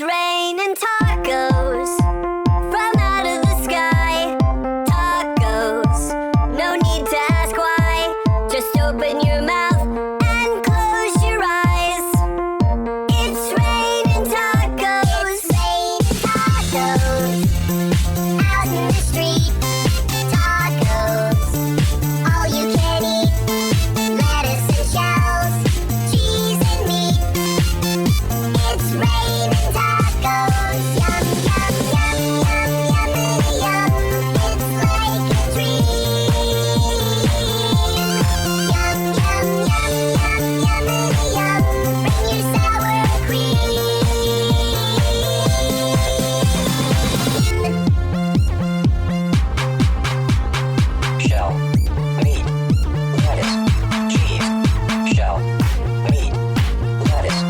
It's raining tacos from out of the sky. Tacos, no need to ask why. Just open your mouth and close your eyes. It's raining tacos. It's raining tacos out in the street. Tacos, all you can eat. Lettuce and shells, cheese and meat. It's raining tacos. Yum, yum, yum, yum, yummity yum. It's like a dream. Yum, yum, yum, yum, yummity yum. Bring your sour cream. Shell, meat, lettuce, cheese. Shell, meat, lettuce,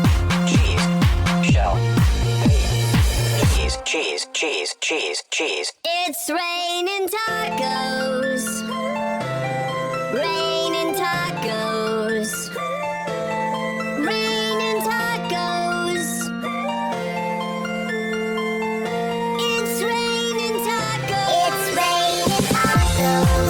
cheese. Shell, meat, cheese, cheese, cheese, cheese. It's raining tacos. Raining tacos. Raining tacos. It's raining tacos. It's raining tacos.